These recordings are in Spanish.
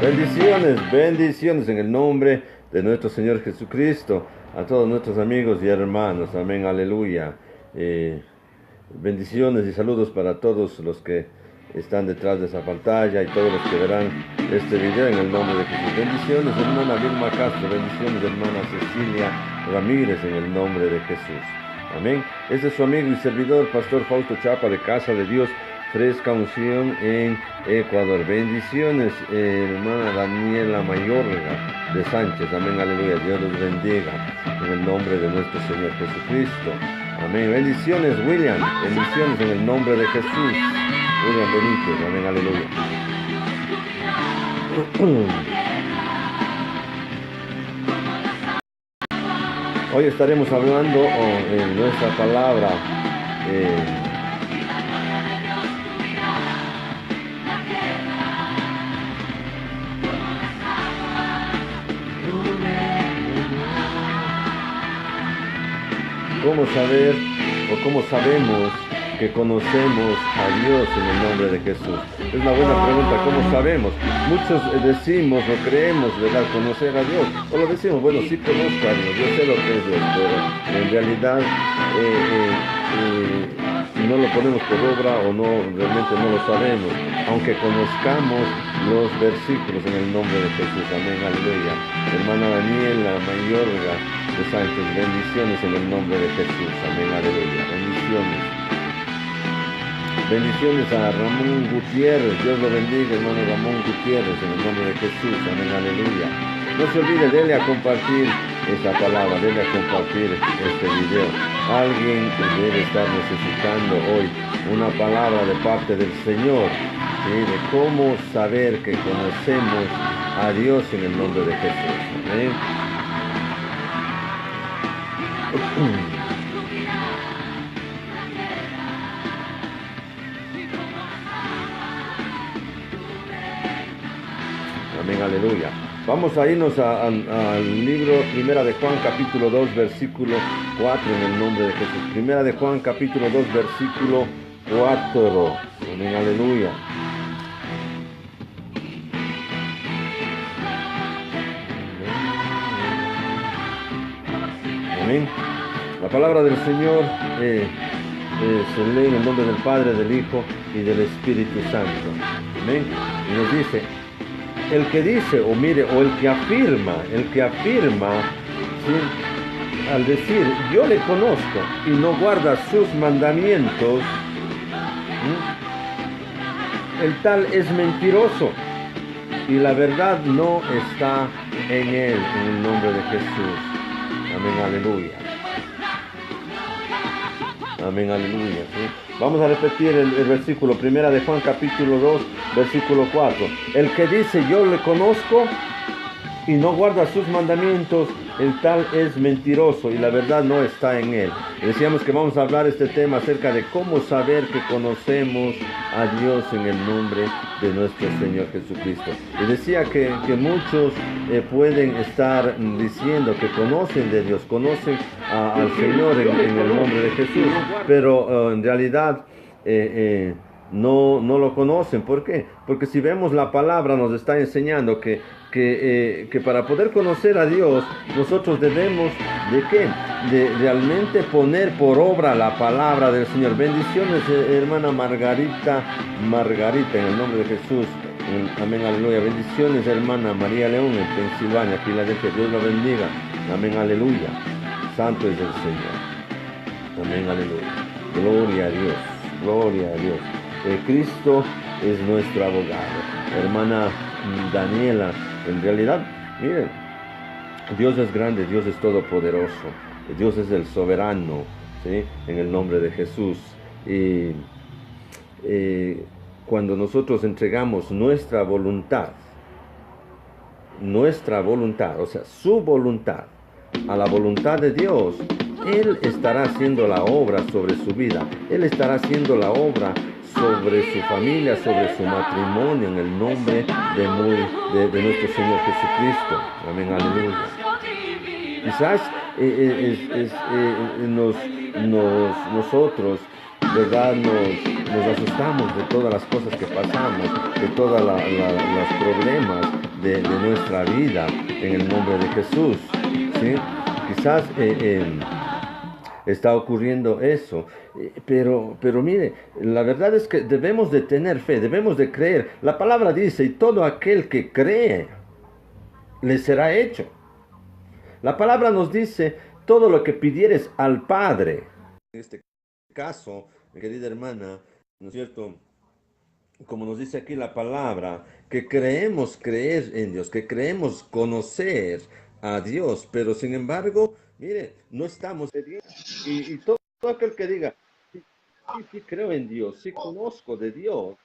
Bendiciones, bendiciones en el nombre de nuestro Señor Jesucristo, a todos nuestros amigos y hermanos, amén, aleluya. Bendiciones y saludos para todos los que están detrás de esa pantalla y todos los que verán este video en el nombre de Jesús. Bendiciones, hermana Vilma Castro, bendiciones, hermana Cecilia Ramírez, en el nombre de Jesús. Amén. Este es su amigo y servidor, Pastor Fausto Chapa, de Casa de Dios, Fresca Unción en Ecuador. Bendiciones, hermana Daniela Mayorga de Sánchez. Amén, aleluya. Dios los bendiga en el nombre de nuestro Señor Jesucristo. Amén. Bendiciones, William. Bendiciones en el nombre de Jesús. William Benítez. Amén, aleluya. Hoy estaremos hablando en nuestra palabra cómo saber o cómo sabemos que conocemos a Dios en el nombre de Jesús. Es una buena pregunta, ¿cómo sabemos? Muchos decimos o creemos, ¿verdad?, conocer a Dios. O lo decimos, bueno, sí conozco a Dios, yo sé lo que es Dios, pero en realidad no lo ponemos por obra o no, realmente no lo sabemos, aunque conozcamos los versículos en el nombre de Jesús. Amén, aleluya. Hermana Daniela Mayorga de Sánchez, bendiciones en el nombre de Jesús. Amén, aleluya. Bendiciones. Bendiciones a Ramón Gutiérrez. Dios lo bendiga, hermano Ramón Gutiérrez, en el nombre de Jesús. Amén, aleluya. No se olvide, dele a compartir esta palabra, dele a compartir este video. Alguien debe estar necesitando hoy una palabra de parte del Señor, ¿sí?, de cómo saber que conocemos a Dios en el nombre de Jesús. Amén. Amén, aleluya. Vamos a irnos al libro Primera de Juan, capítulo 2, versículo 4, en el nombre de Jesús. Primera de Juan, capítulo 2, versículo 4. Amén, aleluya. Amén. La palabra del Señor se lee en el nombre del Padre, del Hijo y del Espíritu Santo. Amén. Y nos dice: el que dice, o mire, o el que afirma, ¿sí?, al decir yo le conozco y no guarda sus mandamientos, ¿sí?, el tal es mentiroso y la verdad no está en él, en el nombre de Jesús. Amén, aleluya. Amén, aleluya. ¿Sí? Vamos a repetir el versículo, Primera de Juan, capítulo 2, versículo 4. El que dice yo le conozco y no guarda sus mandamientos, el tal es mentiroso y la verdad no está en él. Decíamos que vamos a hablar este tema acerca de cómo saber que conocemos a Dios en el nombre de nuestro Señor Jesucristo. Y decía que muchos pueden estar diciendo que conocen de Dios, conocen al Señor en el nombre de Jesús, pero en realidad no lo conocen. ¿Por qué? Porque si vemos la palabra nos está enseñando que para poder conocer a Dios nosotros debemos ¿de qué? De realmente poner por obra la palabra del Señor. Bendiciones, hermana Margarita, en el nombre de Jesús. Amén, aleluya. Bendiciones, hermana María León, en Pensilvania, Filadelfia. Dios la bendiga. Amén, aleluya. Santo es el Señor. Amén, aleluya. Gloria a Dios, gloria a Dios. Cristo es nuestro abogado. Hermana Daniela, en realidad, miren, Dios es grande, Dios es todopoderoso, Dios es el soberano, ¿sí?, en el nombre de Jesús. Y cuando nosotros entregamos nuestra voluntad, o sea, su voluntad, a la voluntad de Dios, Él estará haciendo la obra sobre su vida. Él estará haciendo la obra sobre su familia, sobre su matrimonio, en el nombre de nuestro Señor Jesucristo. Amén, aleluya. Quizás nosotros, ¿verdad? Nos asustamos de todas las cosas que pasamos, de todos los problemas de nuestra vida en el nombre de Jesús. ¿Sí? Quizás está ocurriendo eso. Pero mire, la verdad es que debemos de tener fe, debemos de creer. La palabra dice, y todo aquel que cree, le será hecho. La palabra nos dice, todo lo que pidieres al Padre. En este caso, mi querida hermana, ¿no es cierto? Como nos dice aquí la palabra, que creemos creer en Dios, que creemos conocer a Dios, pero sin embargo, mire, no estamos y todo aquel que diga, sí, sí, sí creo en Dios, sí conozco de Dios,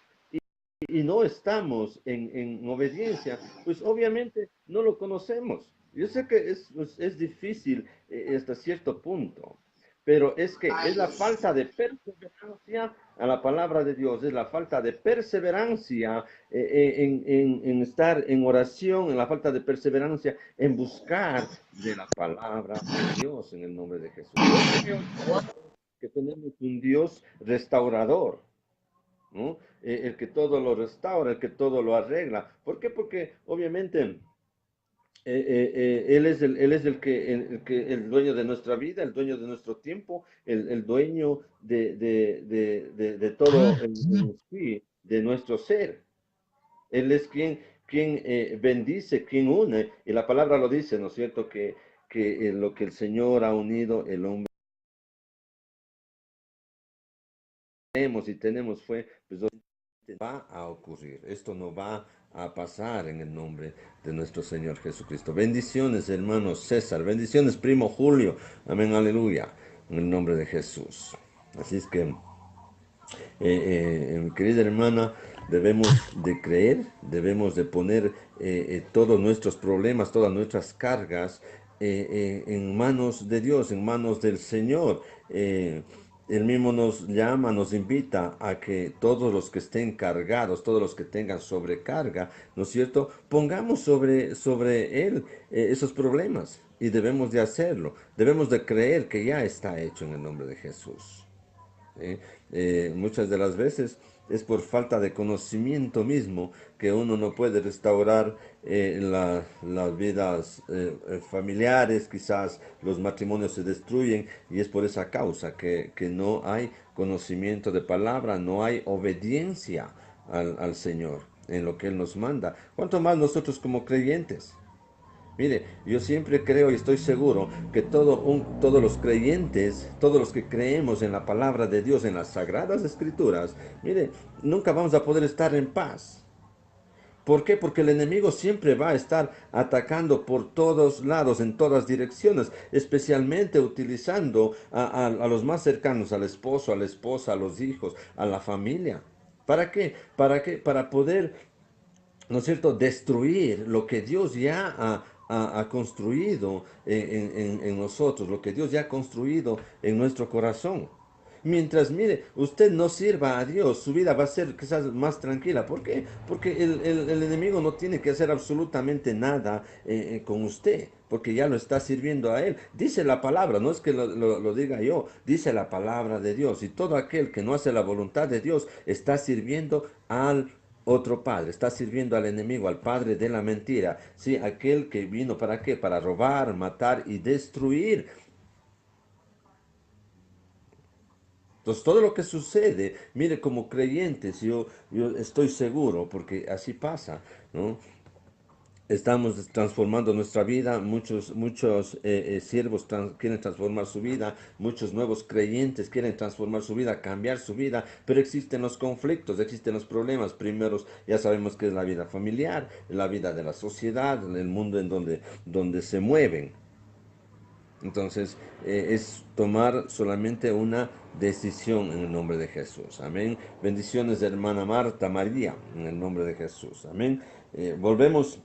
y no estamos en obediencia, pues obviamente no lo conocemos. Yo sé que es difícil hasta cierto punto, pero es que es la falta de perseverancia a la palabra de Dios, es la falta de perseverancia en estar en oración, en la falta de perseverancia en buscar de la palabra de Dios en el nombre de Jesús. Yo creo que tenemos un Dios restaurador, ¿no? El que todo lo restaura, el que todo lo arregla. ¿Por qué? Porque obviamente él es el dueño de nuestra vida, el dueño de nuestro tiempo, el dueño de todo en sí, de nuestro ser. Él es quien bendice, quien une, y la palabra lo dice, ¿no es cierto? Que lo que el Señor ha unido, el hombre tenemos y tenemos fue, pues va a ocurrir. Esto no va a pasar en el nombre de nuestro Señor Jesucristo. Bendiciones, hermano César. Bendiciones, primo Julio. Amén, aleluya. En el nombre de Jesús. Así es que, mi querida hermana, debemos de creer, debemos de poner todos nuestros problemas, todas nuestras cargas en manos de Dios, en manos del Señor. Él mismo nos llama, nos invita a que todos los que estén cargados, todos los que tengan sobrecarga, ¿no es cierto?, pongamos sobre Él esos problemas. Y debemos de hacerlo. Debemos de creer que ya está hecho en el nombre de Jesús. ¿Sí? Muchas de las veces es por falta de conocimiento mismo que uno no puede restaurar las vidas familiares, quizás los matrimonios se destruyen y es por esa causa que no hay conocimiento de palabra, no hay obediencia al Señor en lo que Él nos manda. ¿Cuánto más nosotros como creyentes? Mire, yo siempre creo y estoy seguro que todos los creyentes, todos los que creemos en la palabra de Dios, en las sagradas escrituras, mire, nunca vamos a poder estar en paz. ¿Por qué? Porque el enemigo siempre va a estar atacando por todos lados, en todas direcciones, especialmente utilizando a los más cercanos, al esposo, a la esposa, a los hijos, a la familia. ¿Para qué? ¿Para qué? Para poder, ¿no es cierto?, destruir lo que Dios ya ha construido en nosotros, lo que Dios ya ha construido en nuestro corazón. Mientras, mire, usted no sirva a Dios, su vida va a ser quizás más tranquila. ¿Por qué? Porque el enemigo no tiene que hacer absolutamente nada con usted, porque ya lo está sirviendo a Él. Dice la palabra, no es que lo diga yo, dice la palabra de Dios. Y todo aquel que no hace la voluntad de Dios está sirviendo al otro padre, está sirviendo al enemigo, al padre de la mentira. Sí, aquel que vino para qué? Para robar, matar y destruir. Entonces, todo lo que sucede, mire, como creyentes, yo estoy seguro, porque así pasa, ¿no? Estamos transformando nuestra vida, muchos siervos quieren transformar su vida, muchos nuevos creyentes quieren transformar su vida, cambiar su vida, pero existen los conflictos, existen los problemas. Primeros, ya sabemos que es la vida familiar, la vida de la sociedad, el mundo en donde se mueven. Entonces, es tomar solamente una decisión en el nombre de Jesús. Amén. Bendiciones de hermana Marta María, en el nombre de Jesús. Amén. Volvemos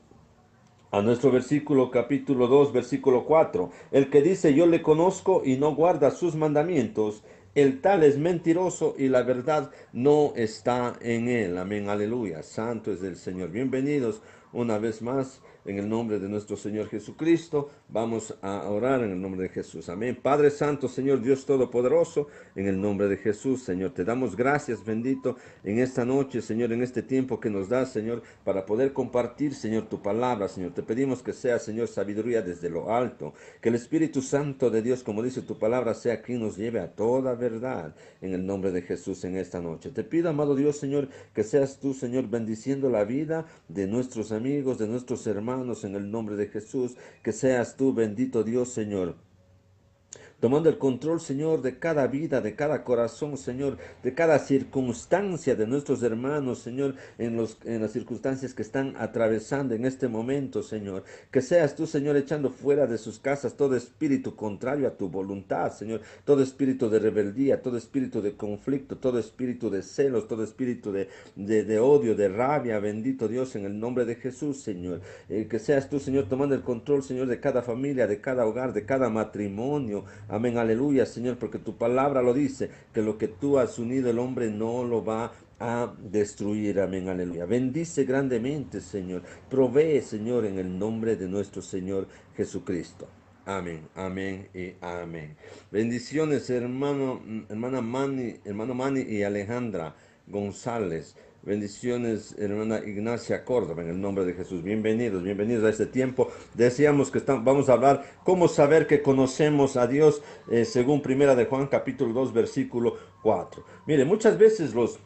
a nuestro versículo capítulo 2 versículo 4. El que dice yo le conozco y no guarda sus mandamientos, el tal es mentiroso y la verdad no está en él. Amén, aleluya. Santo es el Señor. Bienvenidos una vez más, en el nombre de nuestro Señor Jesucristo. Vamos a orar en el nombre de Jesús. Amén. Padre Santo, Señor Dios Todopoderoso, en el nombre de Jesús, Señor, te damos gracias, bendito, en esta noche, Señor, en este tiempo que nos das, Señor, para poder compartir, Señor, tu palabra, Señor. Te pedimos que sea, Señor, sabiduría desde lo alto, que el Espíritu Santo de Dios, como dice tu palabra, sea quien nos lleve a toda verdad, en el nombre de Jesús, en esta noche. Te pido, amado Dios, Señor, que seas tú, Señor, bendiciendo la vida de nuestros amigos, de nuestros hermanos, en el nombre de Jesús, que seas tú, bendito Dios, Señor, tomando el control, Señor, de cada vida, de cada corazón, Señor, de cada circunstancia de nuestros hermanos, Señor, en las circunstancias que están atravesando en este momento, Señor. Que seas tú, Señor, echando fuera de sus casas todo espíritu contrario a tu voluntad, Señor, todo espíritu de rebeldía, todo espíritu de conflicto, todo espíritu de celos, todo espíritu de odio, de rabia, bendito Dios, en el nombre de Jesús, Señor. Que seas tú, Señor, tomando el control, Señor, de cada familia, de cada hogar, de cada matrimonio. Amén, aleluya, Señor, porque tu palabra lo dice, que lo que tú has unido el hombre no lo va a destruir. Amén, aleluya. Bendice grandemente, Señor. Provee, Señor, en el nombre de nuestro Señor Jesucristo. Amén, amén y amén. Bendiciones, hermano Manny y Alejandra González. Bendiciones, hermana Ignacia Córdoba, en el nombre de Jesús. Bienvenidos, bienvenidos a este tiempo. Decíamos que vamos a hablar cómo saber que conocemos a Dios, según Primera de Juan, capítulo 2, versículo 4. Mire, muchas veces los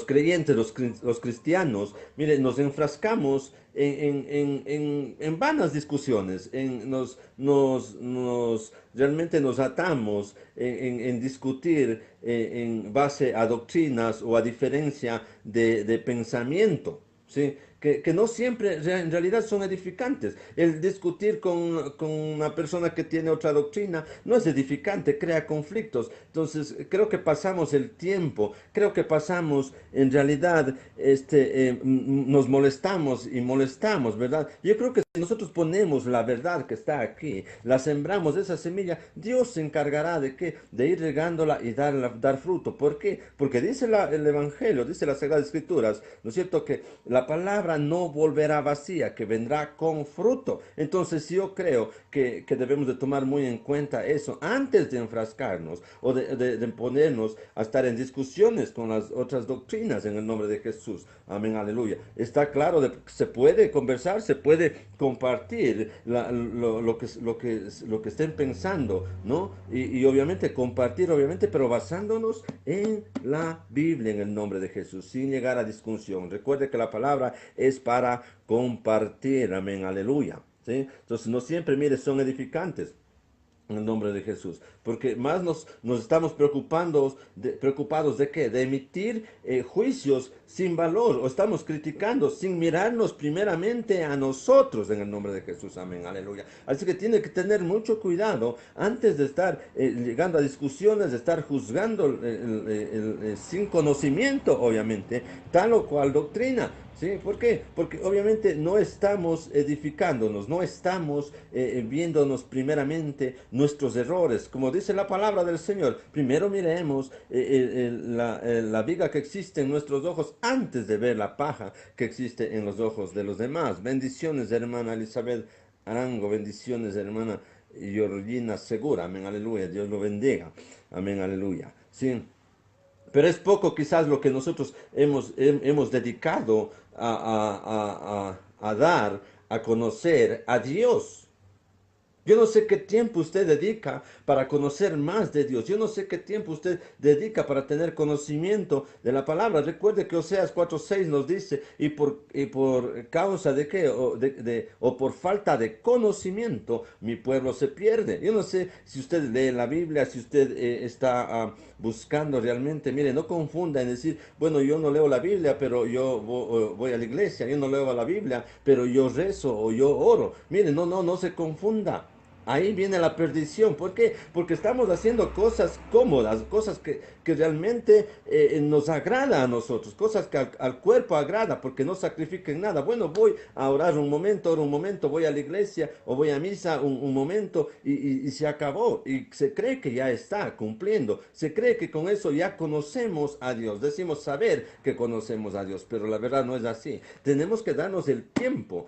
creyentes, los cristianos, mire, nos enfrascamos en vanas discusiones, realmente nos atamos en discutir en base a doctrinas o a diferencia de pensamiento, ¿sí? Que no siempre en realidad son edificantes. El discutir con una persona que tiene otra doctrina no es edificante, crea conflictos. Entonces creo que pasamos el tiempo, creo que pasamos en realidad, nos molestamos y molestamos, ¿verdad? Yo creo que si nosotros ponemos la verdad que está aquí, la sembramos esa semilla, Dios se encargará de qué, de ir regándola y dar fruto. ¿Por qué? Porque dice el Evangelio, dice las Sagradas Escrituras, ¿no es cierto? Que la palabra no volverá vacía, que vendrá con fruto. Entonces yo creo que debemos de tomar muy en cuenta eso antes de enfrascarnos o de ponernos a estar en discusiones con las otras doctrinas en el nombre de Jesús. Amén, aleluya. Está claro, se puede conversar, se puede compartir lo que estén pensando, ¿no? Y obviamente compartir, obviamente, pero basándonos en la Biblia, en el nombre de Jesús, sin llegar a discusión. Recuerde que la palabra es para compartir, amén, aleluya, ¿sí? Entonces no siempre, mire, son edificantes. En el nombre de Jesús. Porque más nos estamos preocupados de qué? De emitir juicios sin valor. O estamos criticando sin mirarnos primeramente a nosotros en el nombre de Jesús. Amén. Aleluya. Así que tiene que tener mucho cuidado antes de estar llegando a discusiones, de estar juzgando sin conocimiento, obviamente, tal o cual doctrina. ¿Sí? ¿Por qué? Porque obviamente no estamos edificándonos, no estamos viéndonos primeramente nuestros errores. Como dice la palabra del Señor, primero miremos la viga que existe en nuestros ojos antes de ver la paja que existe en los ojos de los demás. Bendiciones, hermana Elizabeth Arango, bendiciones, hermana Georgina Segura, amén, aleluya, Dios lo bendiga, amén, aleluya. Sí. Pero es poco quizás lo que nosotros hemos dedicado a dar a conocer a Dios. Yo no sé qué tiempo usted dedica para conocer más de Dios. Yo no sé qué tiempo usted dedica para tener conocimiento de la palabra. Recuerde que Oseas 4:6 nos dice, y por causa de qué, o por falta de conocimiento, mi pueblo se pierde. Yo no sé si usted lee la Biblia, si usted está buscando realmente. Mire, no confunda en decir, bueno, yo no leo la Biblia, pero yo voy a la iglesia. Yo no leo la Biblia, pero yo rezo o yo oro. Mire, no se confunda. Ahí viene la perdición. ¿Por qué? Porque estamos haciendo cosas cómodas, cosas que realmente nos agrada a nosotros, cosas que al cuerpo agrada, porque no sacrifiquen nada. Bueno, voy a orar un momento, oro un momento, voy a la iglesia o voy a misa un momento y se acabó. Y se cree que ya está cumpliendo. Se cree que con eso ya conocemos a Dios. Decimos saber que conocemos a Dios, pero la verdad no es así. Tenemos que darnos el tiempo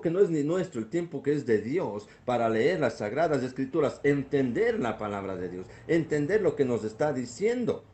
que no es ni nuestro, el tiempo que es de Dios, para leer las Sagradas Escrituras, entender la palabra de Dios, entender lo que nos está diciendo.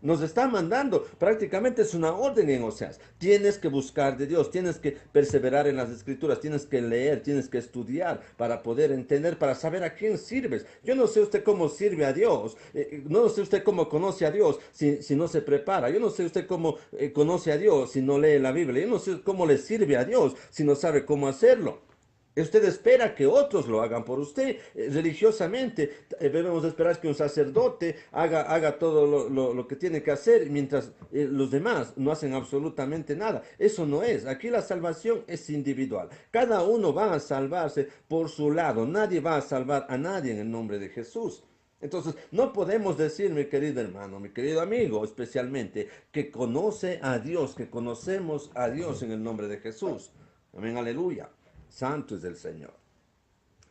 Nos está mandando, prácticamente es una orden en Oseas. Tienes que buscar de Dios, tienes que perseverar en las escrituras, tienes que leer, tienes que estudiar para poder entender, para saber a quién sirves. Yo no sé usted cómo sirve a Dios, no sé usted cómo conoce a Dios si no se prepara. Yo no sé usted cómo conoce a Dios si no lee la Biblia. Yo no sé cómo le sirve a Dios si no sabe cómo hacerlo. Usted espera que otros lo hagan por usted religiosamente. Debemos esperar que un sacerdote haga todo lo que tiene que hacer mientras los demás no hacen absolutamente nada. Eso no es. Aquí la salvación es individual. Cada uno va a salvarse por su lado. Nadie va a salvar a nadie en el nombre de Jesús. Entonces, no podemos decir, mi querido hermano, mi querido amigo, especialmente, que conoce a Dios, que conocemos a Dios en el nombre de Jesús. Amén, aleluya. Santo es el Señor.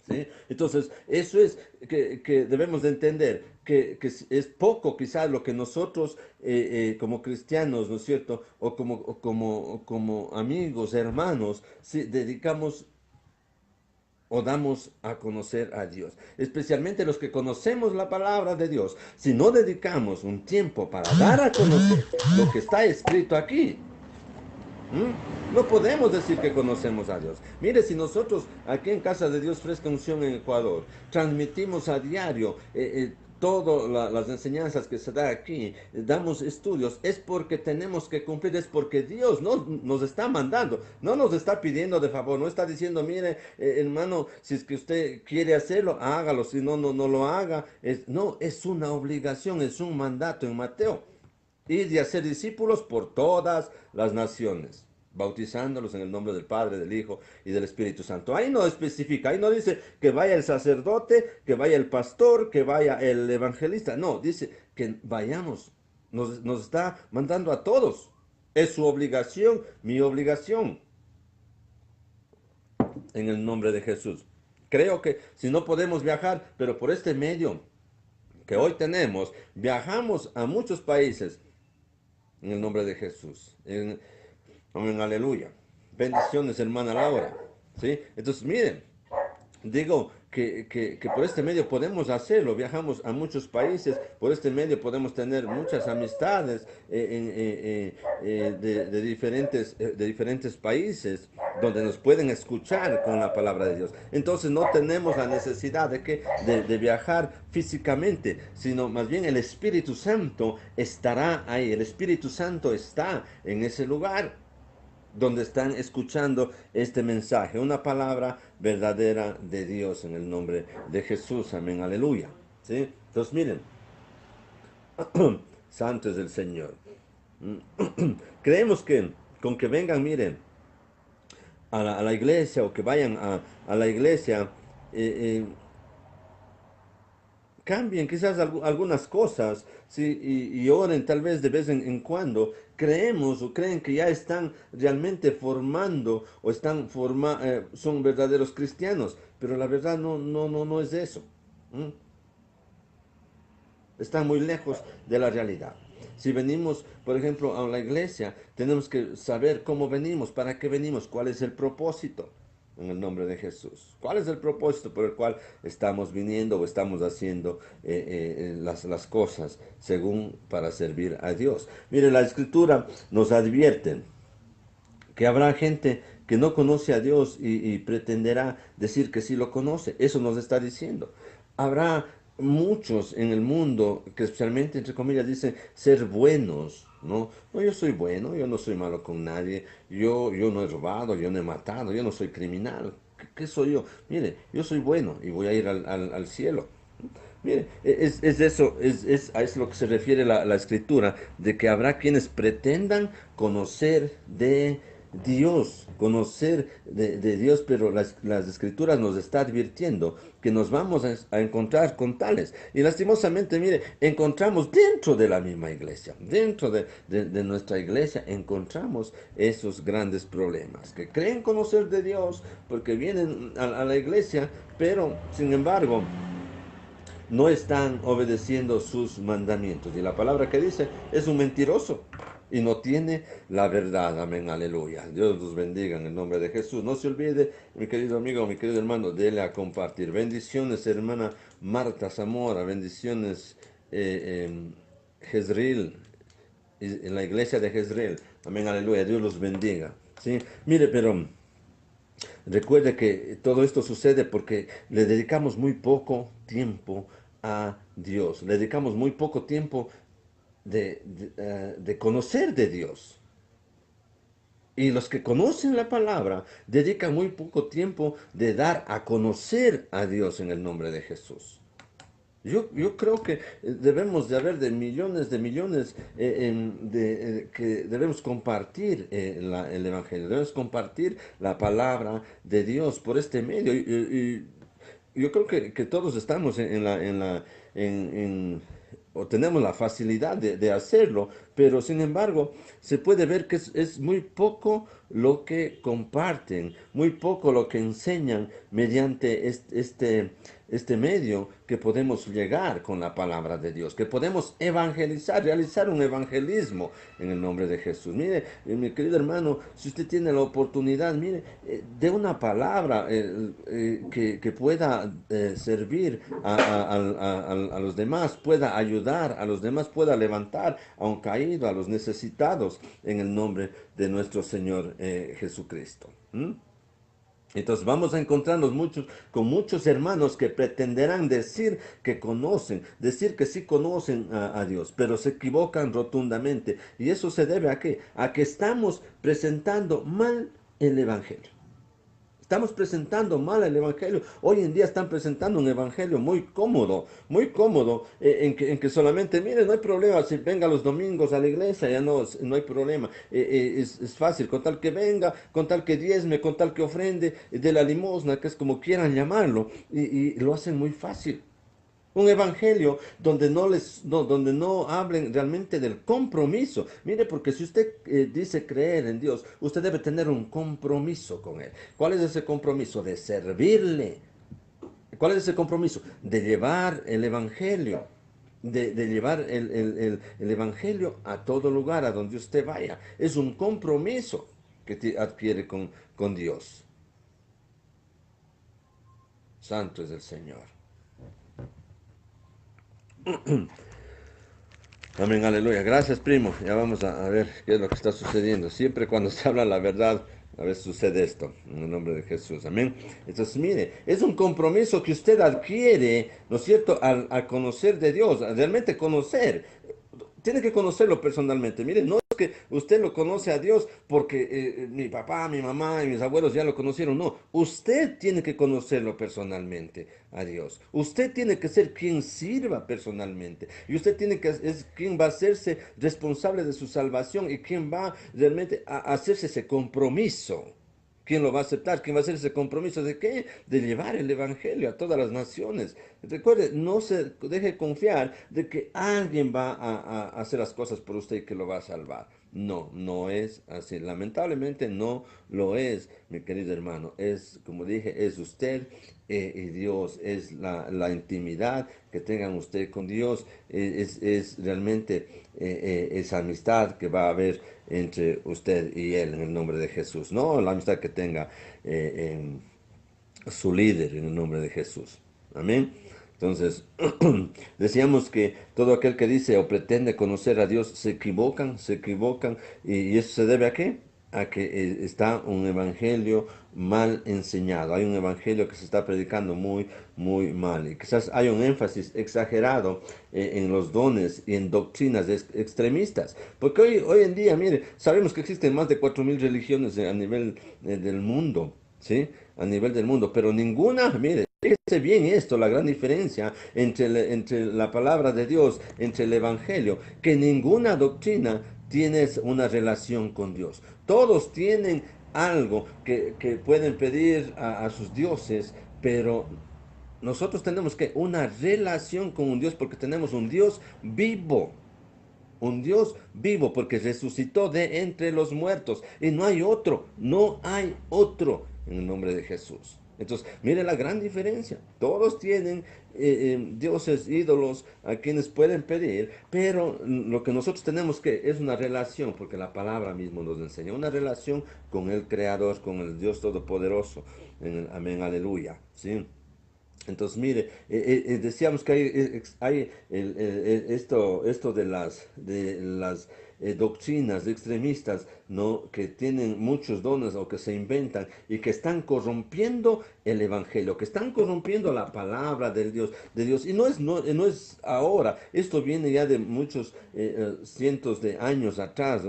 ¿Sí? Entonces, eso es que debemos de entender, que es poco quizás lo que nosotros como cristianos, ¿no es cierto? O como amigos, hermanos, si dedicamos o damos a conocer a Dios. Especialmente los que conocemos la palabra de Dios. Si no dedicamos un tiempo para dar a conocer lo que está escrito aquí, no podemos decir que conocemos a Dios. Mire, si nosotros aquí en Casa de Dios Fresca Unción en Ecuador transmitimos a diario todas las enseñanzas que se da aquí, damos estudios, es porque tenemos que cumplir, es porque Dios nos está mandando, no nos está pidiendo de favor, no está diciendo, mire, hermano, si es que usted quiere hacerlo, hágalo, si no, no lo haga. No, es una obligación, es un mandato en Mateo. Y de hacer discípulos por todas las naciones, bautizándolos en el nombre del Padre, del Hijo y del Espíritu Santo. Ahí no especifica, ahí no dice que vaya el sacerdote, que vaya el pastor, que vaya el evangelista. No, dice que vayamos. Nos está mandando a todos. Es su obligación, mi obligación, en el nombre de Jesús. Creo que si no podemos viajar, pero por este medio que hoy tenemos, viajamos a muchos países en el nombre de Jesús. Amén, aleluya. Bendiciones, hermana Laura. ¿Sí? Entonces, miren, digo que por este medio podemos hacerlo, viajamos a muchos países, por este medio podemos tener muchas amistades de diferentes países donde nos pueden escuchar con la palabra de Dios. Entonces no tenemos la necesidad de viajar físicamente, sino más bien el Espíritu Santo estará ahí, el Espíritu Santo está en ese lugar donde están escuchando este mensaje, una palabra verdadera de Dios en el nombre de Jesús, amén, aleluya. ¿Sí? Entonces miren, santo es el Señor. Creemos que con que vengan, miren, a la iglesia o que vayan a la iglesia, eh, eh, cambien quizás algunas cosas, ¿sí? Y oren tal vez de vez en cuando. Creemos o creen que ya están realmente formando o son verdaderos cristianos, pero la verdad no es eso. ¿Mm? Están muy lejos de la realidad. Si venimos, por ejemplo, a la iglesia, tenemos que saber cómo venimos, para qué venimos, cuál es el propósito en el nombre de Jesús. ¿Cuál es el propósito por el cual estamos viniendo o estamos haciendo las cosas según para servir a Dios? Mire, la Escritura nos advierte que habrá gente que no conoce a Dios y pretenderá decir que sí lo conoce. Eso nos está diciendo. Habrá muchos en el mundo que especialmente, entre comillas, dicen ser buenos, ¿no? No, yo soy bueno, yo no soy malo con nadie, yo no he robado, yo no he matado, yo no soy criminal. ¿Qué soy yo? Mire, yo soy bueno y voy a ir al cielo. Mire, es eso, es lo que se refiere la escritura, de que habrá quienes pretendan conocer de Dios, conocer de Dios, pero las escrituras nos está advirtiendo que nos vamos a encontrar con tales. Y lastimosamente, mire, encontramos dentro de la misma iglesia, dentro de nuestra iglesia, encontramos esos grandes problemas, que creen conocer de Dios porque vienen a la iglesia, pero sin embargo no están obedeciendo sus mandamientos. Y la palabra que dice es un mentiroso y no tiene la verdad. Amén, aleluya. Dios los bendiga en el nombre de Jesús. No se olvide, mi querido amigo, mi querido hermano, dele a compartir. Bendiciones, hermana Marta Zamora. Bendiciones, Jezreel, en la iglesia de Jezreel. Amén, aleluya. Dios los bendiga. ¿Sí? Mire, pero recuerde que todo esto sucede porque le dedicamos muy poco tiempo a Dios. Le dedicamos muy poco tiempo de conocer de Dios. Y los que conocen la palabra dedican muy poco tiempo de dar a conocer a Dios en el nombre de Jesús. Yo creo que debemos de haber de millones que debemos compartir el Evangelio, debemos compartir la palabra de Dios por este medio. Y yo creo que todos estamos o tenemos la facilidad de hacerlo, pero sin embargo se puede ver que es muy poco lo que comparten, muy poco lo que enseñan mediante este medio que podemos llegar con la palabra de Dios, que podemos evangelizar, realizar un evangelismo en el nombre de Jesús. Mire, mi querido hermano, si usted tiene la oportunidad, mire, de una palabra que pueda servir a los demás, pueda ayudar a los demás, pueda levantar a un caído, a los necesitados, en el nombre de nuestro Señor Jesucristo. Entonces vamos a encontrarnos con muchos hermanos que pretenderán decir que conocen, decir que sí conocen a Dios, pero se equivocan rotundamente. ¿Y eso se debe a qué? A que estamos presentando mal el Evangelio. Estamos presentando mal el Evangelio. Hoy en día están presentando un Evangelio muy cómodo, en que solamente, mire, no hay problema, si venga los domingos a la iglesia, ya no hay problema. Es fácil, con tal que venga, con tal que diezme, con tal que ofrende de la limosna, que es como quieran llamarlo, y lo hacen muy fácil. Un evangelio donde no hablen realmente del compromiso. Mire, porque si usted dice creer en Dios, usted debe tener un compromiso con Él. ¿Cuál es ese compromiso? De servirle. ¿Cuál es ese compromiso? De llevar el evangelio. De llevar el evangelio a todo lugar, a donde usted vaya. Es un compromiso que te adquiere con Dios. Santo es el Señor. Amén, aleluya. Gracias, primo. Ya vamos a ver qué es lo que está sucediendo. Siempre cuando se habla la verdad, a veces sucede esto, en el nombre de Jesús. Amén. Entonces, mire, es un compromiso que usted adquiere, ¿no es cierto?, al conocer de Dios, a realmente conocer. Tiene que conocerlo personalmente. Mire, no es que usted lo conoce a Dios porque mi papá, mi mamá y mis abuelos ya lo conocieron. No, usted tiene que conocerlo personalmente a Dios. Usted tiene que ser quien sirva personalmente. Y usted es quien va a hacerse responsable de su salvación y quien va realmente a hacerse ese compromiso. ¿Quién lo va a aceptar? ¿Quién va a hacer ese compromiso de qué? De llevar el Evangelio a todas las naciones. Recuerde, no se deje confiar de que alguien va a hacer las cosas por usted y que lo va a salvar. No, no es así. Lamentablemente no lo es, mi querido hermano. Es, como dije, es usted y Dios. Es la intimidad que tengan usted con Dios. Es realmente esa amistad que va a haber entre usted y Él en el nombre de Jesús. No la amistad que tenga su líder en el nombre de Jesús. Amén. Entonces, decíamos que todo aquel que dice o pretende conocer a Dios se equivocan, y eso se debe a qué? A que está un evangelio mal enseñado, hay un evangelio que se está predicando muy mal, y quizás hay un énfasis exagerado en los dones y en doctrinas extremistas, porque hoy en día, mire, sabemos que existen más de 4.000 religiones a nivel del mundo, ¿sí? A nivel del mundo, pero ninguna, mire, fíjese bien esto, la gran diferencia entre la palabra de Dios, entre el Evangelio, que ninguna doctrina tienes una relación con Dios. Todos tienen algo que pueden pedir a sus dioses, pero nosotros tenemos que una relación con un Dios porque tenemos un Dios vivo. Un Dios vivo porque resucitó de entre los muertos. Y no hay otro, no hay otro en el nombre de Jesús. Entonces, mire la gran diferencia. Todos tienen dioses, ídolos a quienes pueden pedir, pero lo que nosotros tenemos que es una relación, porque la palabra mismo nos enseña, una relación con el Creador, con el Dios Todopoderoso. Amén, aleluya. ¿Sí? Entonces, mire, decíamos que hay esto de las doctrinas extremistas, ¿no? Que tienen muchos dones o que se inventan y que están corrompiendo el evangelio, que están corrompiendo la palabra de Dios. Y no es ahora, esto viene ya de muchos cientos de años atrás.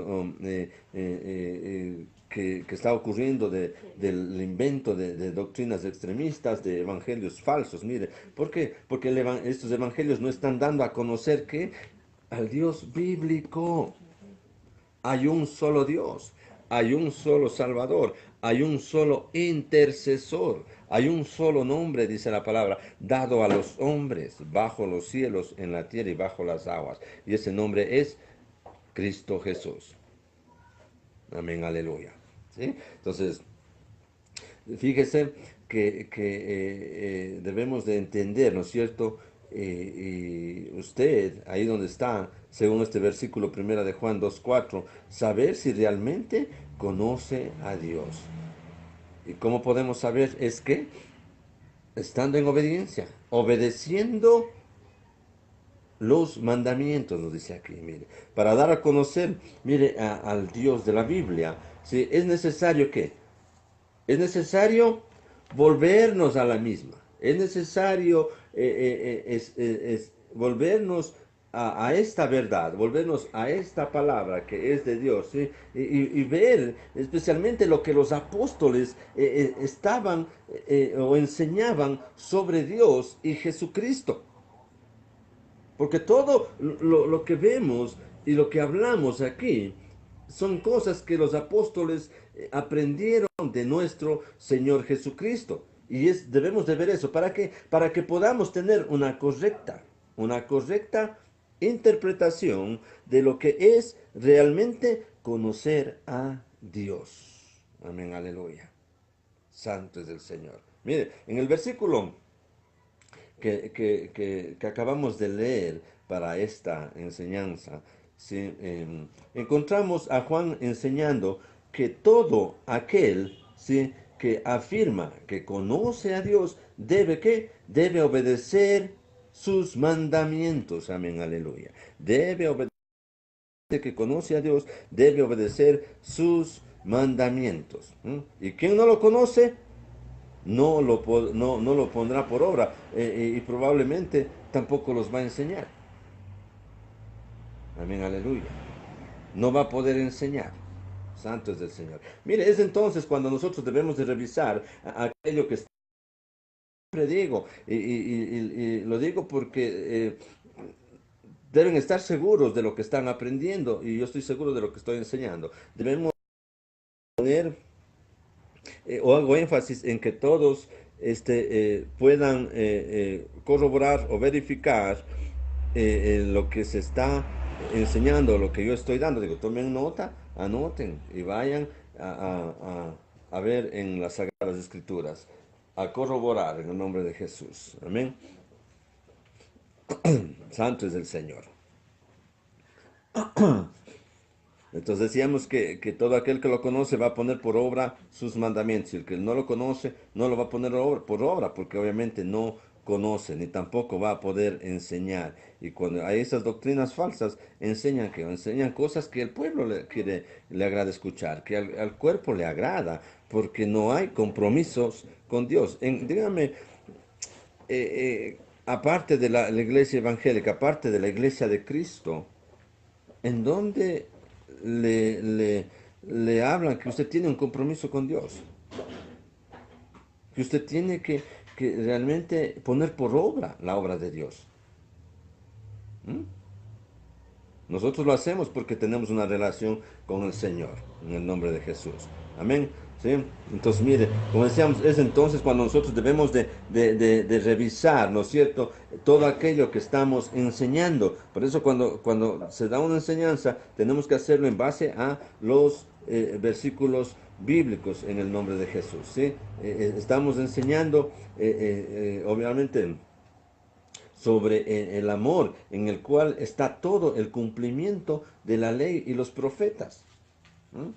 Que está ocurriendo del invento de doctrinas extremistas, de evangelios falsos. Mire, ¿por qué? Porque estos evangelios no están dando a conocer que al Dios bíblico hay un solo Dios, hay un solo Salvador, hay un solo intercesor, hay un solo nombre, dice la palabra, dado a los hombres bajo los cielos, en la tierra y bajo las aguas. Y ese nombre es Cristo Jesús. Amén, aleluya. ¿Sí? Entonces, fíjese que debemos de entender, ¿no es cierto? Y usted, ahí donde está, según este versículo primera de Juan 2:4, saber si realmente conoce a Dios. ¿Y cómo podemos saber? Es que estando en obediencia, obedeciendo los mandamientos, nos dice aquí, mire, para dar a conocer, mire, al Dios de la Biblia, ¿sí? Es necesario que es necesario volvernos a la misma. Es necesario volvernos a esta verdad, volvernos a esta palabra que es de Dios, ¿sí? Y ver especialmente lo que los apóstoles estaban o enseñaban sobre Dios y Jesucristo. Porque todo lo que vemos y lo que hablamos aquí son cosas que los apóstoles aprendieron de nuestro Señor Jesucristo. Y debemos de ver eso. ¿Para qué? Para que podamos tener una correcta interpretación de lo que es realmente conocer a Dios. Amén, aleluya. Santo es el Señor. Mire, en el versículo que acabamos de leer para esta enseñanza, ¿sí? Encontramos a Juan enseñando que todo aquel, ¿sí?, que afirma que conoce a Dios debe obedecer sus mandamientos. Amén, aleluya. Debe obedecer, que conoce a Dios debe obedecer sus mandamientos. ¿Y quien no lo conoce? No lo pondrá por obra, y probablemente tampoco los va a enseñar. Amén, aleluya. No va a poder enseñar. Santo es el Señor. Mire, es entonces cuando nosotros debemos de revisar aquello que siempre digo, y lo digo porque deben estar seguros de lo que están aprendiendo, y yo estoy seguro de lo que estoy enseñando. Debemos poner o hago énfasis en que todos puedan corroborar o verificar lo que se está enseñando, lo que yo estoy dando. Digo, tomen nota, anoten y vayan a ver en las Sagradas Escrituras, a corroborar en el nombre de Jesús. Amén. Santo es el Señor. Entonces decíamos que todo aquel que lo conoce va a poner por obra sus mandamientos. Y el que no lo conoce no lo va a poner por obra, porque obviamente no conoce, ni tampoco va a poder enseñar. Y cuando hay esas doctrinas falsas, enseñan cosas que el pueblo le agrada escuchar, que al cuerpo le agrada, porque no hay compromisos con Dios. Dígame, aparte de la iglesia evangélica, aparte de la iglesia de Cristo, en donde le hablan que usted tiene un compromiso con Dios, que usted tiene que realmente poner por obra la obra de Dios. ¿Mm? Nosotros lo hacemos porque tenemos una relación con el Señor, en el nombre de Jesús. Amén. ¿Sí? Entonces, mire, como decíamos, es entonces cuando nosotros debemos de revisar, ¿no es cierto?, todo aquello que estamos enseñando. Por eso cuando se da una enseñanza, tenemos que hacerlo en base a los versículos bíblicos en el nombre de Jesús. ¿Sí? Estamos enseñando, obviamente, sobre el amor en el cual está todo el cumplimiento de la ley y los profetas. ¿Mm?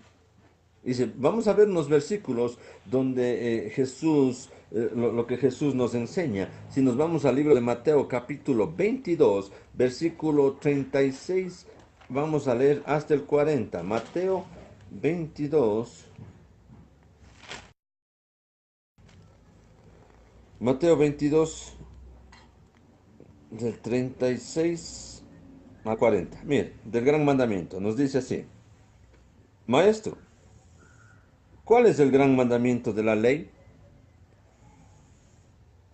Dice, vamos a ver unos versículos donde Jesús, lo que Jesús nos enseña. Si nos vamos al libro de Mateo capítulo 22, versículo 36, vamos a leer hasta el 40. Mateo 22. Mateo 22, del 36 a 40. Mire, del gran mandamiento. Nos dice así. Maestro, ¿cuál es el gran mandamiento de la ley?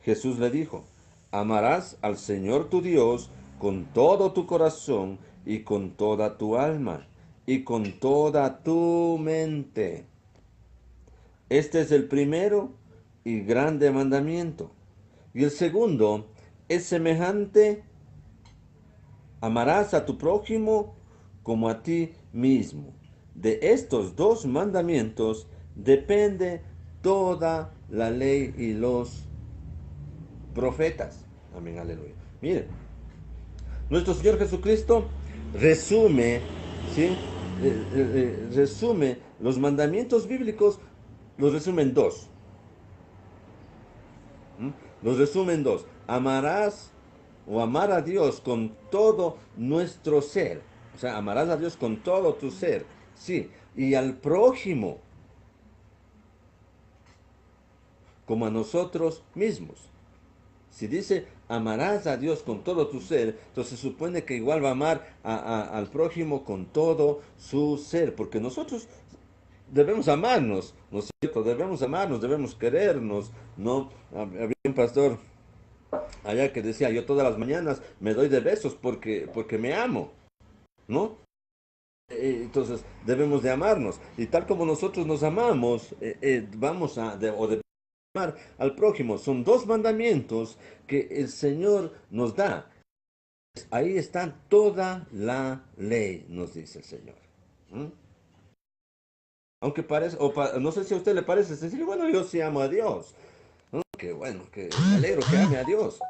Jesús le dijo, amarás al Señor tu Dios con todo tu corazón y con toda tu alma y con toda tu mente. Este es el primero y grande mandamiento. Y el segundo es semejante, amarás a tu prójimo como a ti mismo. De estos dos mandamientos depende toda la ley y los profetas. Amén, aleluya. Miren, nuestro Señor Jesucristo resume, ¿sí? Resume los mandamientos bíblicos, los resume en dos. ¿Mm? Los resume en dos. Amarás o amar a Dios con todo nuestro ser. O sea, amarás a Dios con todo tu ser. Sí. Y al prójimo como a nosotros mismos. Si dice amarás a Dios con todo tu ser, entonces se supone que igual va a amar al prójimo con todo su ser, porque nosotros debemos amarnos, ¿no es cierto? Debemos amarnos, debemos querernos, ¿no? Había un pastor allá que decía, yo todas las mañanas me doy de besos porque me amo, ¿no? Entonces debemos de amarnos, y tal como nosotros nos amamos, vamos a, o debemos amar al prójimo. Son dos mandamientos que el Señor nos da. Ahí está toda la ley, nos dice el Señor. ¿Mm? Aunque parece, no sé si a usted le parece sencillo, bueno, yo sí amo a Dios. ¿No? Que bueno, que me alegro que ame a Dios.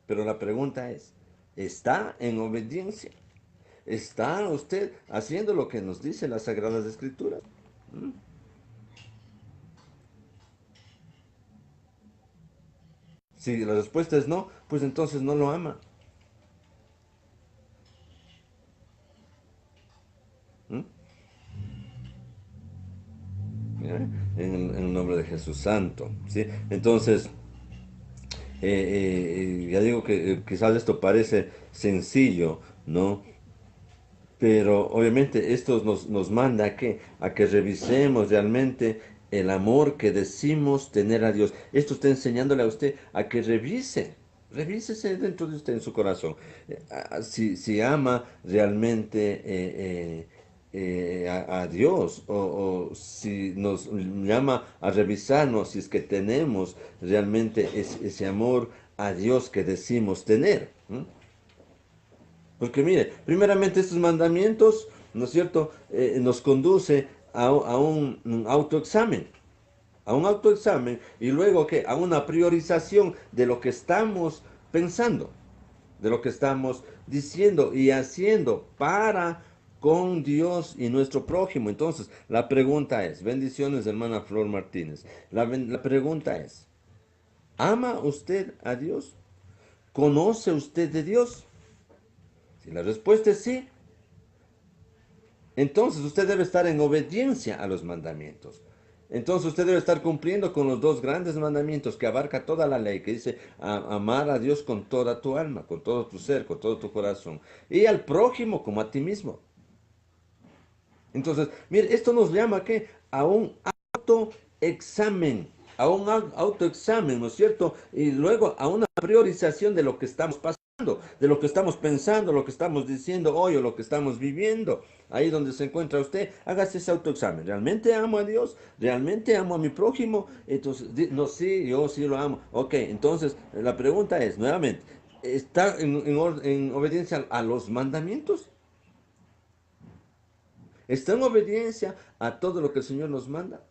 Pero la pregunta es, ¿está en obediencia? ¿Está usted haciendo lo que nos dice las Sagradas Escrituras? ¿Mm? Si la respuesta es no, pues entonces no lo ama. ¿Mm? En el nombre de Jesús Santo. ¿Sí? Entonces, ya digo que quizás esto parece sencillo, ¿no? Pero obviamente esto nos manda a que revisemos realmente el amor que decimos tener a Dios. Esto está enseñándole a usted a que revísese dentro de usted en su corazón. Si ama realmente a Dios, o si nos llama a revisarnos si es que tenemos realmente ese amor a Dios que decimos tener. ¿Mm? Porque mire, primeramente estos mandamientos, ¿no es cierto?, nos conduce a un autoexamen, y luego ¿qué? A una priorización de lo que estamos pensando, de lo que estamos diciendo y haciendo para con Dios y nuestro prójimo. Entonces, la pregunta es, bendiciones hermana Flor Martínez, la pregunta es, ¿ama usted a Dios? ¿Conoce usted de Dios? Si la respuesta es sí, entonces usted debe estar en obediencia a los mandamientos. Entonces usted debe estar cumpliendo con los dos grandes mandamientos que abarca toda la ley, que dice amar a Dios con toda tu alma, con todo tu ser, con todo tu corazón, y al prójimo como a ti mismo. Entonces, mire, esto nos llama ¿a qué? A un autoexamen, ¿no es cierto? Y luego a una priorización de lo que estamos pasando. de lo que estamos pensando, lo que estamos diciendo hoy o lo que estamos viviendo. Ahí donde se encuentra usted, hágase ese autoexamen. ¿Realmente amo a Dios? ¿Realmente amo a mi prójimo? Entonces, no, sí, yo sí lo amo. Ok, entonces la pregunta es, nuevamente, ¿está en obediencia a los mandamientos? ¿Está en obediencia a todo lo que el Señor nos manda?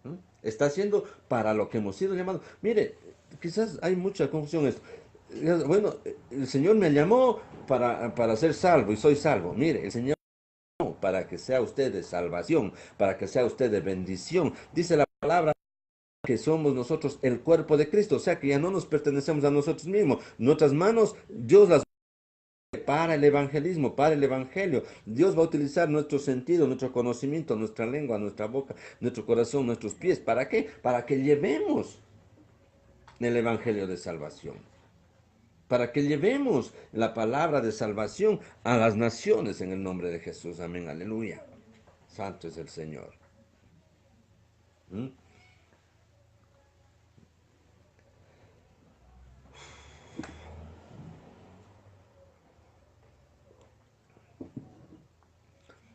¿Mm? Está haciendo para lo que hemos sido llamados. Mire, quizás hay mucha confusión en esto. Bueno, el Señor me llamó para ser salvo y soy salvo. Mire, el Señor no, para que sea usted de salvación, para que sea usted de bendición. Dice la palabra que somos nosotros el cuerpo de Cristo, o sea que ya no nos pertenecemos a nosotros mismos. Nuestras manos, Dios las para el evangelismo, para el evangelio. Dios va a utilizar nuestro sentido, nuestro conocimiento, nuestra lengua, nuestra boca, nuestro corazón, nuestros pies. ¿Para qué? Para que llevemos el evangelio de salvación. Para que llevemos la palabra de salvación a las naciones en el nombre de Jesús. Amén, aleluya. Santo es el Señor. ¿Mm?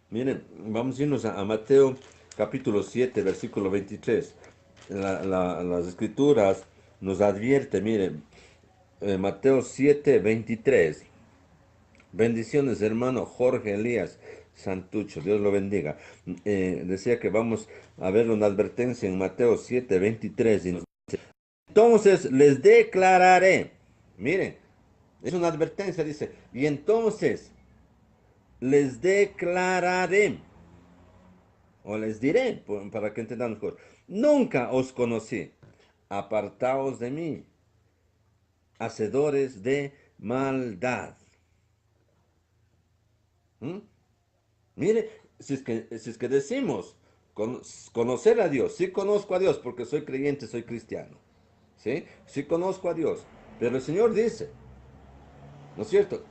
Miren, vamos a irnos a Mateo capítulo 7, versículo 23. Las escrituras nos advierte, miren, Mateo 7, 23. Bendiciones, hermano Jorge Elías Santucho, Dios lo bendiga. Decía que vamos a ver una advertencia en Mateo 7, 23. Y entonces les declararé, miren, es una advertencia, dice, y entonces les declararé, o les diré, para que entendamos mejor, nunca os conocí, apartaos de mí, hacedores de maldad. ¿Mm? Mire, si es que decimos conocer a Dios, sí conozco a Dios porque soy creyente, soy cristiano, ¿sí? Sí conozco a Dios, pero el Señor dice, ¿no es cierto?,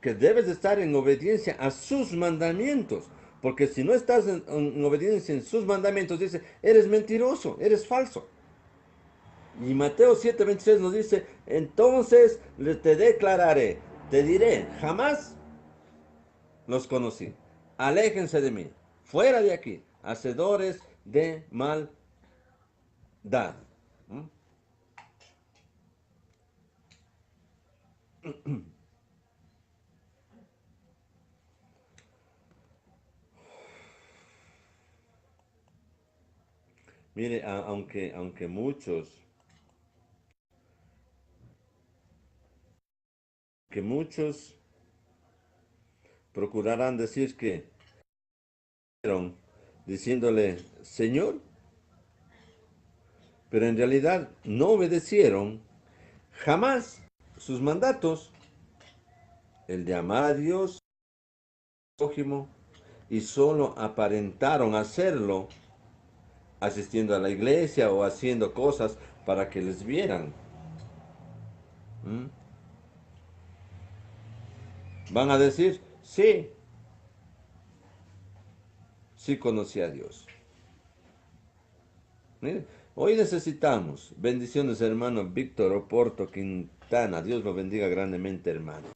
que debes de estar en obediencia a sus mandamientos, porque si no estás en obediencia en sus mandamientos, dice, eres mentiroso, eres falso. Y Mateo 7:26 nos dice, entonces te declararé, te diré, jamás los conocí. Aléjense de mí, fuera de aquí, hacedores de maldad. ¿Mm? Mire, aunque muchos procurarán decir que diciéndole Señor, pero en realidad no obedecieron jamás sus mandatos, el de amar a Dios, prójimo, y solo aparentaron hacerlo asistiendo a la iglesia o haciendo cosas para que les vieran. ¿Mm? Van a decir, sí, sí conocí a Dios. Mire, hoy necesitamos, bendiciones hermano Víctor Oporto Quintana, Dios lo bendiga grandemente hermano.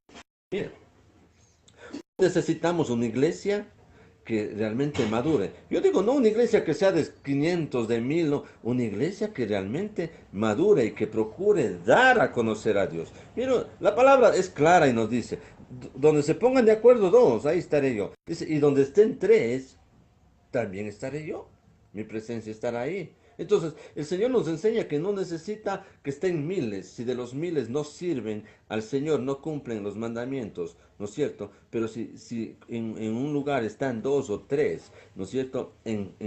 Mire, necesitamos una iglesia que realmente madure. Yo digo, no una iglesia que sea de 500, de 1000, no, una iglesia que realmente madure y que procure dar a conocer a Dios. Mira, la palabra es clara y nos dice, donde se pongan de acuerdo dos, ahí estaré yo. Dice, y donde estén tres, también estaré yo. Mi presencia estará ahí. Entonces, el Señor nos enseña que no necesita que estén miles. Si de los miles no sirven al Señor, no cumplen los mandamientos, ¿no es cierto? Pero si en un lugar están dos o tres, ¿no es cierto?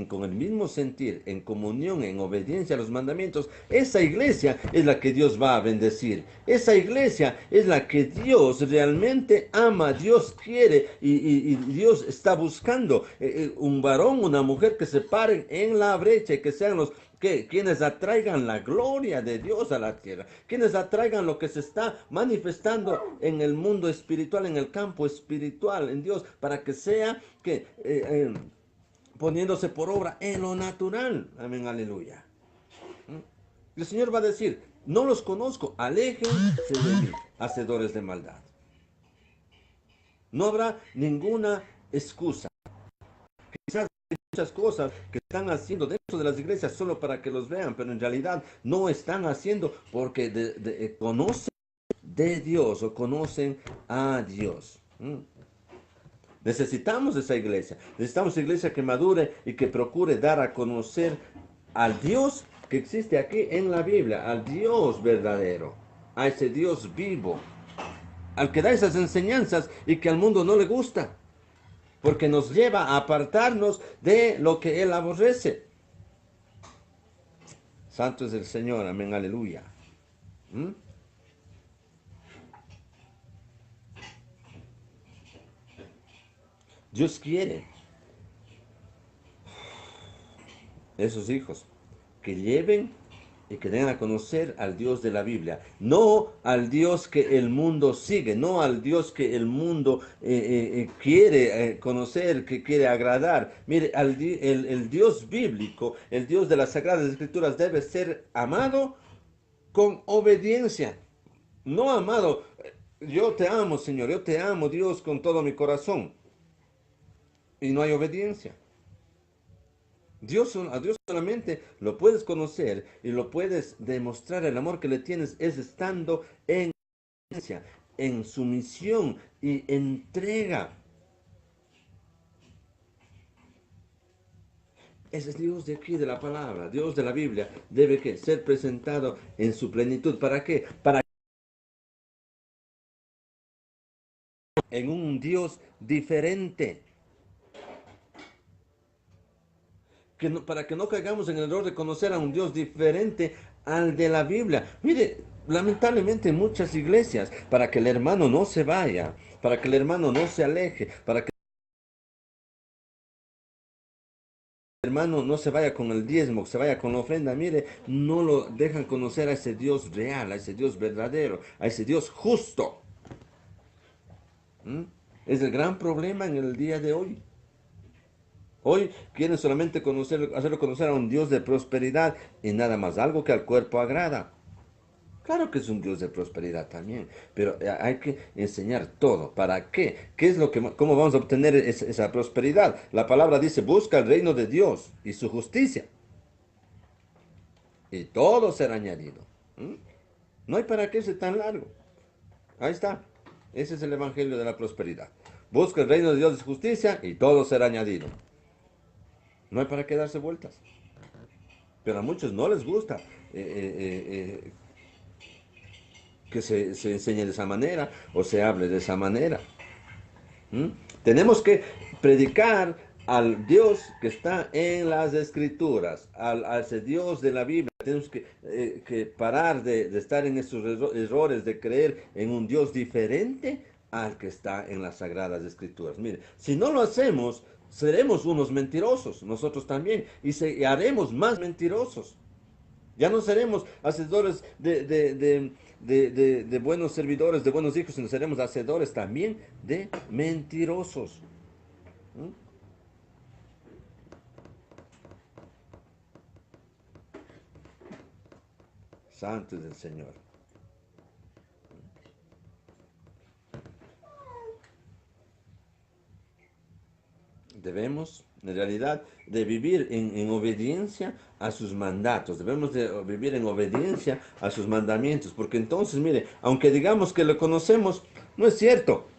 Con el mismo sentir, en comunión, en obediencia a los mandamientos, esa iglesia es la que Dios va a bendecir. Esa iglesia es la que Dios realmente ama, Dios quiere y Dios está buscando un varón, una mujer que se paren en la brecha y que sean quienes atraigan la gloria de Dios a la tierra, quienes atraigan lo que se está manifestando en el mundo espiritual, en el campo espiritual, en Dios, para que sea que poniéndose por obra en lo natural. Amén, aleluya. El Señor va a decir, no los conozco, aléjense de mí, hacedores de maldad. No habrá ninguna excusa. Quizás hay muchas cosas que están haciendo dentro de las iglesias solo para que los vean, pero en realidad no están haciendo porque conocen de Dios o conocen a Dios. Necesitamos esa iglesia. Necesitamos una iglesia que madure y que procure dar a conocer al Dios que existe aquí en la Biblia, al Dios verdadero, a ese Dios vivo, al que da esas enseñanzas y que al mundo no le gusta, porque nos lleva a apartarnos de lo que Él aborrece. Santo es el Señor, amén, aleluya. ¿Mm? Dios quiere esos hijos que lleven y que den a conocer al Dios de la Biblia, no al Dios que el mundo sigue, no al Dios que el mundo quiere conocer, que quiere agradar. Mire, el Dios bíblico, el Dios de las Sagradas Escrituras debe ser amado con obediencia, no amado, yo te amo, Señor, yo te amo, Dios, con todo mi corazón, y no hay obediencia. A Dios solamente lo puedes conocer y lo puedes demostrar el amor que le tienes es estando en obediencia, en sumisión y entrega. Ese es Dios de aquí, de la palabra, Dios de la Biblia, debe que ser presentado en su plenitud. ¿Para qué? Para en un Dios diferente. Para que no caigamos en el error de conocer a un Dios diferente al de la Biblia. Mire, lamentablemente en muchas iglesias, para que el hermano no se vaya, para que el hermano no se aleje, para que el hermano no se vaya con el diezmo, que se vaya con la ofrenda, mire, no lo dejan conocer a ese Dios real, a ese Dios verdadero, a ese Dios justo. ¿Mm? Es el gran problema en el día de hoy. Hoy quieren solamente hacerlo conocer a un Dios de prosperidad y nada más, algo que al cuerpo agrada. Claro que es un Dios de prosperidad también, pero hay que enseñar todo. ¿Para qué? ¿Cómo vamos a obtener esa prosperidad? La palabra dice, busca el reino de Dios y su justicia, y todo será añadido. ¿Mm? No hay para qué ser tan largo. Ahí está. Ese es el evangelio de la prosperidad. Busca el reino de Dios y su justicia, y todo será añadido. No hay para qué darse vueltas. Pero a muchos no les gusta que se enseñe de esa manera o se hable de esa manera. ¿Mm? Tenemos que predicar al Dios que está en las Escrituras, a ese Dios de la Biblia. Tenemos que parar de estar en esos errores, de creer en un Dios diferente al que está en las Sagradas Escrituras. Mire, si no lo hacemos, seremos unos mentirosos, nosotros también, y haremos más mentirosos. Ya no seremos hacedores de buenos servidores, de buenos hijos, sino seremos hacedores también de mentirosos. ¿Mm? Santo es el Señor. Debemos, en realidad, de vivir en obediencia a sus mandatos. Debemos de vivir en obediencia a sus mandamientos. Porque entonces, mire, aunque digamos que lo conocemos, no es cierto.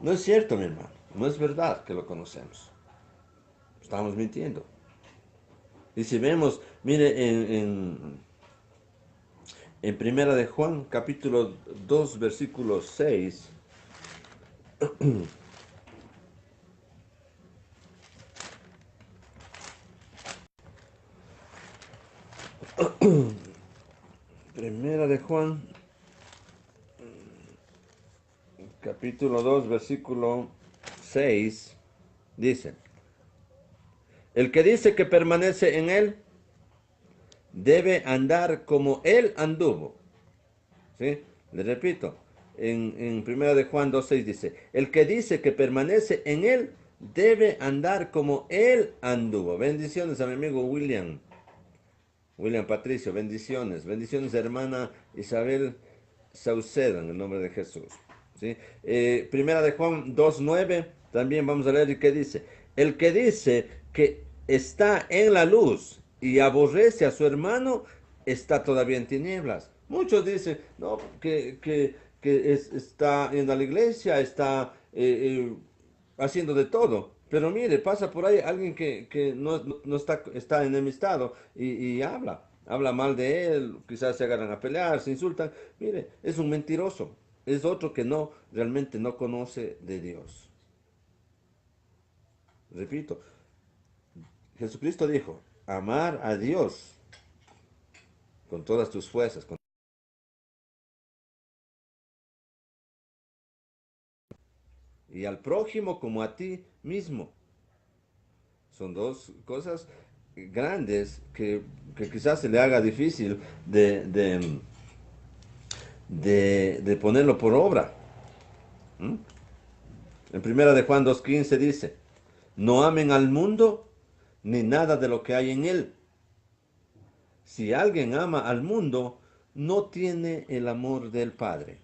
No es cierto, mi hermano. No es verdad que lo conocemos. Estamos mintiendo. Y si vemos, mire, en Primera de Juan, capítulo 2, versículo 6, Primera de Juan, capítulo 2, versículo 6, dice, el que dice que permanece en él, debe andar como él anduvo. ¿Sí? Le repito, en Primera de Juan 2:6 dice, el que dice que permanece en él, debe andar como él anduvo. Bendiciones a mi amigo William. William Patricio, bendiciones. Bendiciones, hermana Isabel Saucedo, en el nombre de Jesús. ¿Sí? Primera de Juan 2:9, también vamos a leer qué dice. El que dice que está en la luz y aborrece a su hermano, está todavía en tinieblas. Muchos dicen, no, está en la iglesia, está haciendo de todo. Pero mire, pasa por ahí alguien que no está enemistado y habla mal de él, quizás se agarran a pelear, se insultan. Mire, es un mentiroso, es otro que realmente no conoce de Dios. Repito, Jesucristo dijo, amar a Dios con todas tus fuerzas y al prójimo como a ti mismo. Son dos cosas grandes que quizás se le haga difícil de ponerlo por obra. ¿Mm? En primera de Juan 2:15 dice, no amen al mundo ni nada de lo que hay en él. Si alguien ama al mundo, no tiene el amor del Padre.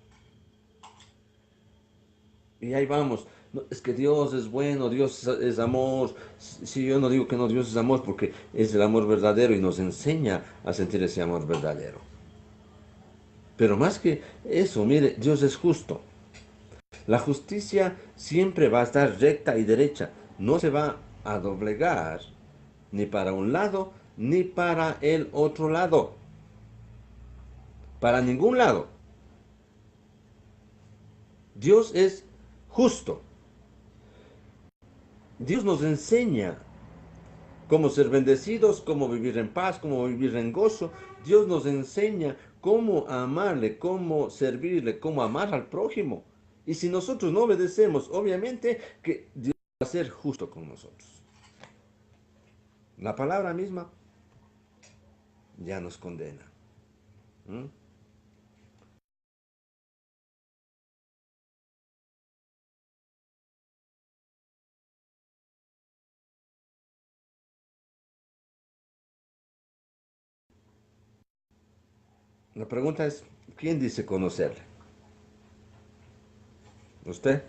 Y ahí vamos. No, es que Dios es bueno, Dios es amor. Si yo no digo que no, Dios es amor porque es el amor verdadero y nos enseña a sentir ese amor verdadero. Pero más que eso, mire, Dios es justo. La justicia siempre va a estar recta y derecha. No se va a doblegar ni para un lado ni para el otro lado. Para ningún lado. Dios es justo. Dios nos enseña cómo ser bendecidos, cómo vivir en paz, cómo vivir en gozo. Dios nos enseña cómo amarle, cómo servirle, cómo amar al prójimo. Y si nosotros no obedecemos, obviamente que Dios va a ser justo con nosotros. La palabra misma ya nos condena. ¿Mm? La pregunta es, ¿quién dice conocerle? ¿Usted?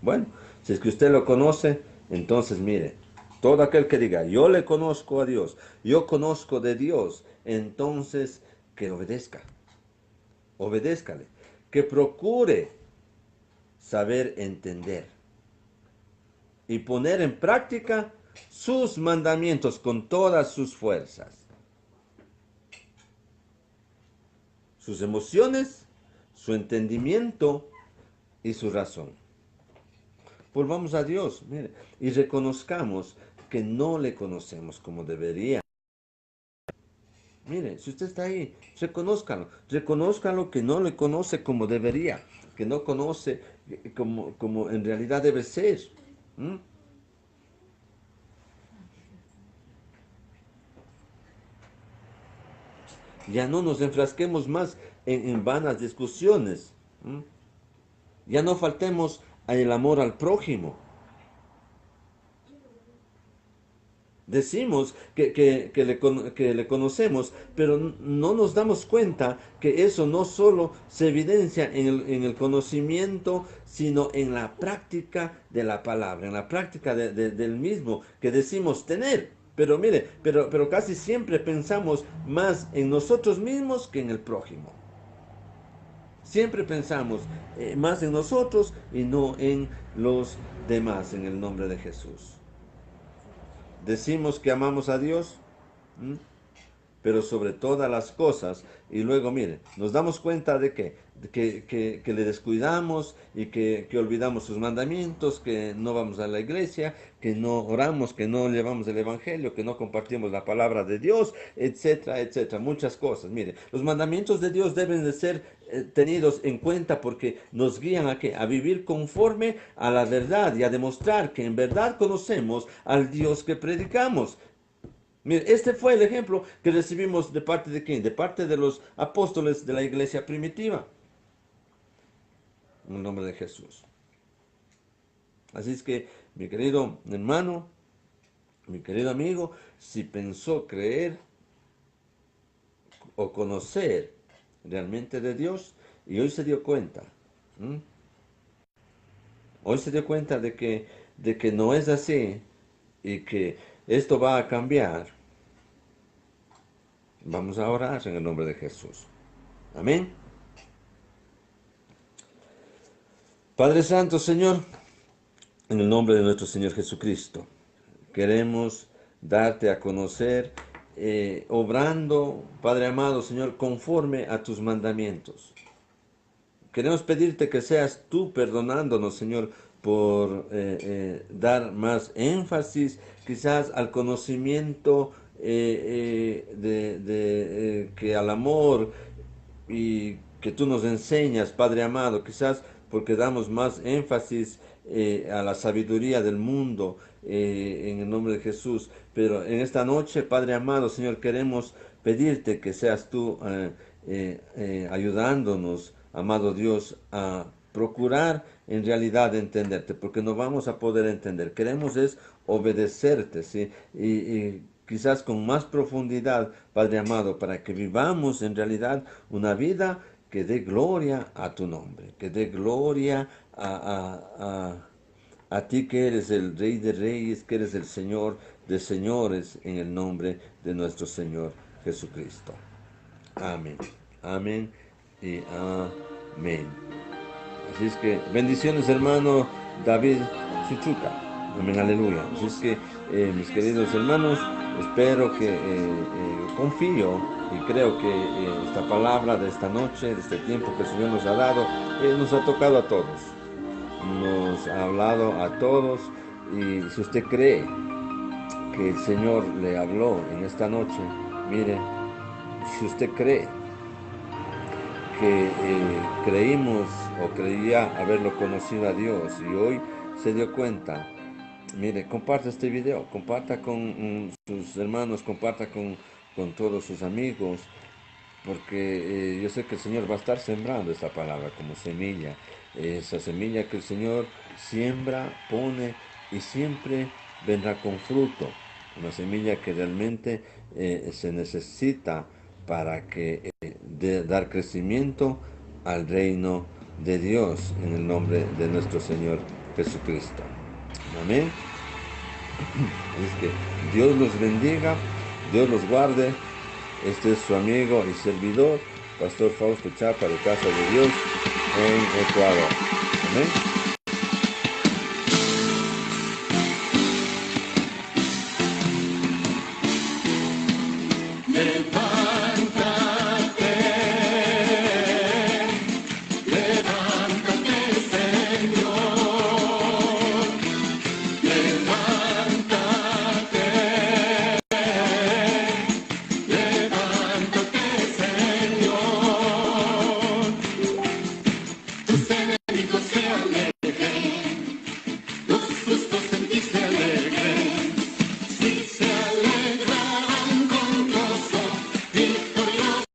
Bueno, si es que usted lo conoce, entonces mire, todo aquel que diga, yo le conozco a Dios, yo conozco de Dios, entonces que obedezca, obedézcale, que procure saber entender y poner en práctica sus mandamientos con todas sus fuerzas, sus emociones, su entendimiento y su razón. Volvamos a Dios, mire, y reconozcamos que no le conocemos como debería. Mire, si usted está ahí, reconózcalo, reconózcalo que no le conoce como debería, que no conoce como en realidad debe ser. ¿Mm? Ya no nos enfrasquemos más en vanas discusiones. ¿Mm? Ya no faltemos al amor al prójimo. Decimos que le conocemos, pero no nos damos cuenta que eso no solo se evidencia en el conocimiento, sino en la práctica de la palabra, en la práctica del mismo que decimos tener. Pero mire, pero casi siempre pensamos más en nosotros mismos que en el prójimo. Siempre pensamos más en nosotros y no en los demás, en el nombre de Jesús. Decimos que amamos a Dios, ¿m? Pero sobre todas las cosas, y luego mire, nos damos cuenta que le descuidamos y que olvidamos sus mandamientos, que no vamos a la iglesia, que no oramos, que no llevamos el evangelio, que no compartimos la palabra de Dios, etcétera, etcétera, muchas cosas. Mire, los mandamientos de Dios deben de ser tenidos en cuenta porque nos guían a, ¿qué? A vivir conforme a la verdad y a demostrar que en verdad conocemos al Dios que predicamos. Mire, este fue el ejemplo que recibimos de parte de quién, de parte de los apóstoles de la iglesia primitiva, en el nombre de Jesús. Así es que, mi querido hermano, mi querido amigo, si pensó creer, o conocer realmente de Dios, y hoy se dio cuenta. ¿Mm? Hoy se dio cuenta de que no es así y que esto va a cambiar. Vamos a orar en el nombre de Jesús. Amén. Padre Santo, Señor, en el nombre de nuestro Señor Jesucristo, queremos darte a conocer, obrando, Padre amado, Señor, conforme a tus mandamientos. Queremos pedirte que seas tú perdonándonos, Señor, por dar más énfasis quizás al conocimiento que al amor y que tú nos enseñas, Padre amado, quizás porque damos más énfasis a la sabiduría del mundo en el nombre de Jesús. Pero en esta noche, Padre amado, Señor, queremos pedirte que seas tú ayudándonos, amado Dios, a procurar en realidad entenderte, porque no vamos a poder entender. Queremos es obedecerte, ¿sí? Y quizás con más profundidad, Padre amado, para que vivamos en realidad una vida que dé gloria a tu nombre, que dé gloria a ti que eres el Rey de Reyes, que eres el Señor de Señores, en el nombre de nuestro Señor Jesucristo. Amén, amén y amén. Así es que bendiciones, hermano David Chuchuca. Amén, aleluya. Así es que, mis queridos hermanos, espero que confío y creo que esta palabra de esta noche, de este tiempo que el Señor nos ha dado, nos ha tocado a todos. Nos ha hablado a todos. Y si usted cree que el Señor le habló en esta noche, mire, si usted cree que creímos o creía haberlo conocido a Dios y hoy se dio cuenta, mire, comparta este video, comparta con sus hermanos, comparta con todos sus amigos, porque yo sé que el Señor va a estar sembrando esta palabra como semilla, esa semilla que el Señor siembra, pone y siempre vendrá con fruto, una semilla que realmente se necesita para que dar crecimiento al reino de Dios en el nombre de nuestro Señor Jesucristo. Amén. Es que Dios los bendiga, Dios los guarde. Este es su amigo y servidor, Pastor Fausto Chapa, de Casa de Dios, en Ecuador. Amén. Tus enemigos se alejen, los justos en ti se alegren.